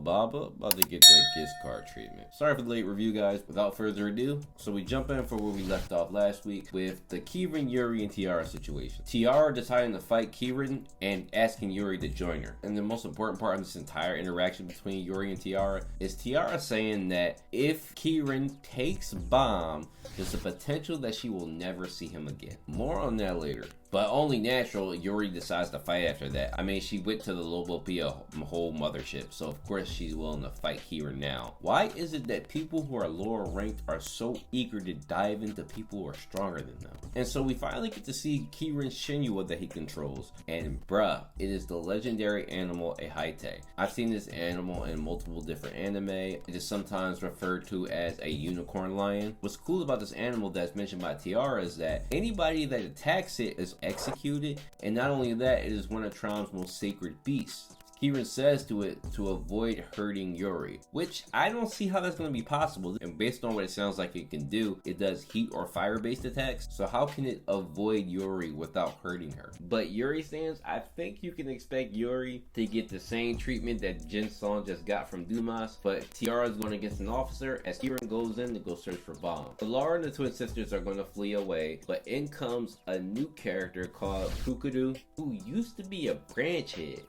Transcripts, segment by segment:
Lobaba about to get that gift card treatment. Sorry for the late review, guys. Without further ado, so we jump in for where we left off last week with the Kirin, Yuri, and Tiara situation. Tiara deciding to fight Kirin and asking Yuri to join her. And the most important part of this entire interaction between Yuri and Tiara is Tiara saying that if Kirin takes Baam, there's a potential that she will never see him again. More on that later. But only natural, Yuri decides to fight after that. I mean, she went to the Lobopia whole mothership, so of course she's willing to fight Kirin now. Why is it that people who are lower ranked are so eager to dive into people who are stronger than them? And so we finally get to see Kirin's Shinua that he controls. And bruh, it is the legendary animal Ahaite. I've seen this animal in multiple different anime. It is sometimes referred to as a unicorn lion. What's cool about this animal that's mentioned by Tiara is that anybody that attacks it is executed, and not only that, it is one of Trom's most sacred beasts. Kirin says to it to avoid hurting Yuri, which I don't see how that's going to be possible. And based on what it sounds like it can do, it does heat or fire based attacks. So how can it avoid Yuri without hurting her? But Yuri stands, I think you can expect Yuri to get the same treatment that Jin-sung just got from Dumas, but Tiara is going against an officer as Kirin goes in to go search for Baam. Laura and the twin sisters are going to flee away, but in comes a new character called Fukudu, who used to be a branch head.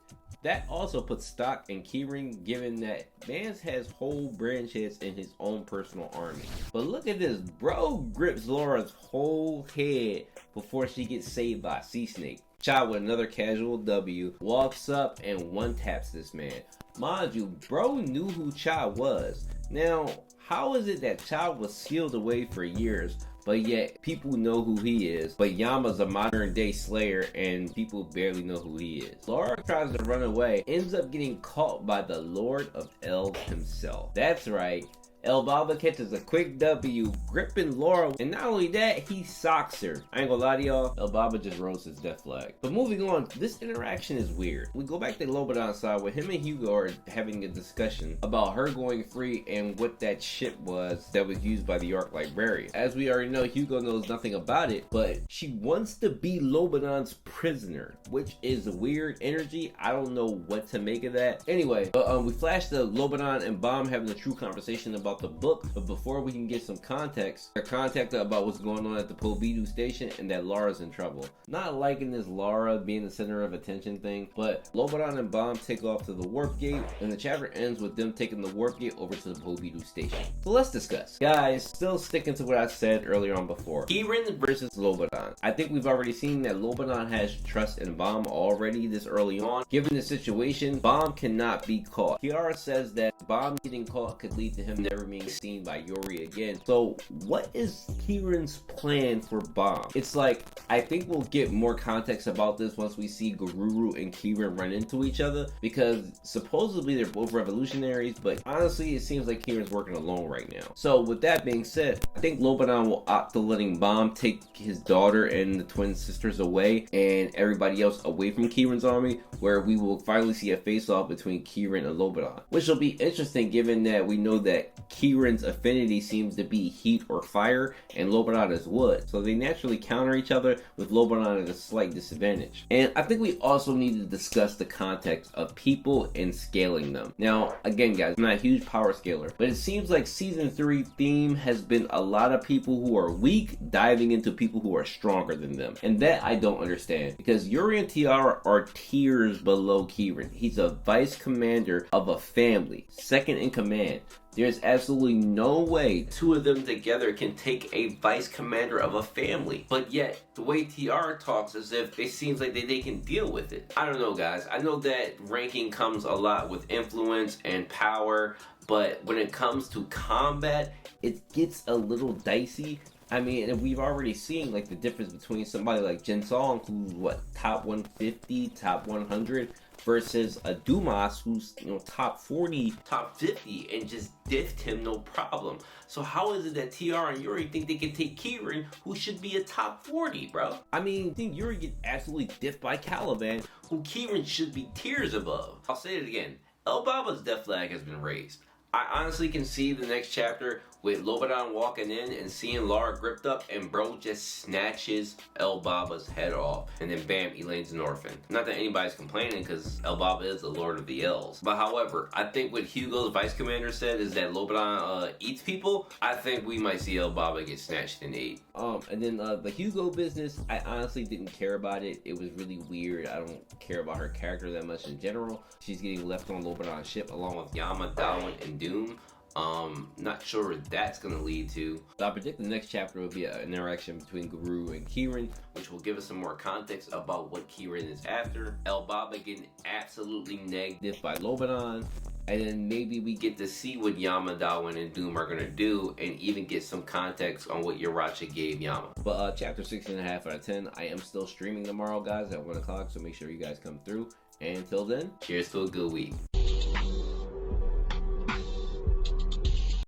That also puts stock in Kirin, given that Vance has whole branch heads in his own personal army. But look at this, bro grips Laura's whole head before she gets saved by Sea Snake. Cha with another casual W walks up and one taps this man. Mind you, bro knew who Cha was. Now, how is it that Cha was sealed away for years, but yet people know who he is? But Yama's a modern day slayer and people barely know who he is. Laura tries to run away, ends up getting caught by the Lord of Elves himself. That's right. Elbaba catches a quick W, gripping Laura, and not only that, he socks her. I ain't gonna lie to y'all, Elbaba just rose his death flag. But moving on, this interaction is weird. We go back to Lobadon side where him and Hugo are having a discussion about her going free and what that ship was that was used by the Ark Librarian. As we already know, Hugo knows nothing about it, but she wants to be Lobadon's prisoner, which is a weird energy. I don't know what to make of that. Anyway, we flash to Lobadon and Baam having a true conversation about the book, but before we can get some context, they're contacted about what's going on at the Pobidu station and that Lara's in trouble. Not liking this Lara being the center of attention thing, but Lobadon and Baam take off to the warp gate, and the chapter ends with them taking the warp gate over to the Pobidu station. So let's discuss. Guys, still sticking to what I said earlier on before. Kirin versus Lobadon. I think we've already seen that Lobadon has trust in Baam already this early on. Given the situation, Baam cannot be caught. Tiara says that Baam getting caught could lead to him never being seen by Yuri again. So what is Kirin's plan for Baam? It's like, I think we'll get more context about this once we see Garuru and Kirin run into each other, because supposedly they're both revolutionaries, but honestly it seems like Kirin's working alone right now. So with that being said, I think Lobadon will opt to letting Baam take his daughter and the twin sisters away and everybody else away from Kirin's army, where we will finally see a face-off between Kirin and Lobadon, which will be interesting given that we know that Kirin's affinity seems to be heat or fire, and Lobadon is wood. So they naturally counter each other, with Lobadon at a slight disadvantage. And I think we also need to discuss the context of people and scaling them. Now, again guys, I'm not a huge power scaler, but it seems like season 3 theme has been a lot of people who are weak diving into people who are stronger than them. And that I don't understand, because Yuri and Tiara are tiers below Kirin. He's a vice commander of a family, second in command. There's absolutely no way two of them together can take a vice commander of a family. But yet, the way Tiara talks as if it seems like they can deal with it. I don't know guys, I know that ranking comes a lot with influence and power, but when it comes to combat, it gets a little dicey. I mean, and we've already seen like the difference between somebody like Jin-sung, who's what, top 150, top 100, versus a Dumas who's, you know, top 40, top 50, and just diffed him no problem. So how is it that Tiara and Yuri think they can take Kirin, who should be a top 40, bro? I mean, I think Yuri gets absolutely diffed by Caliban, who Kirin should be tiers above. I'll say it again. Elbaba's death flag has been raised. I honestly can see the next chapter with Lobadon walking in and seeing Lara gripped up, and bro just snatches Elbaba's head off, and then bam, Elaine's an orphan. Not that anybody's complaining, because Elbaba is the Lord of the Elves. But however, I think what Hugo's vice commander said is that Lobadon eats people. I think we might see Elbaba get snatched and ate. And then the Hugo business, I honestly didn't care about it. It was really weird. I don't care about her character that much in general. She's getting left on Lobadon's ship along with Yama, Darwin, and Doom. Not sure what that's gonna lead to. But I predict the next chapter will be an interaction between Guru and Kirin, which will give us some more context about what Kirin is after. Elbaba getting absolutely negative by Lobadon. And then maybe we get to see what Yama, Darwin, and Doom are gonna do, and even get some context on what Uracha gave Yama. But chapter 16.5 out of 10, I am still streaming tomorrow, guys, at 1 o'clock, so make sure you guys come through. And until then, cheers to a good week.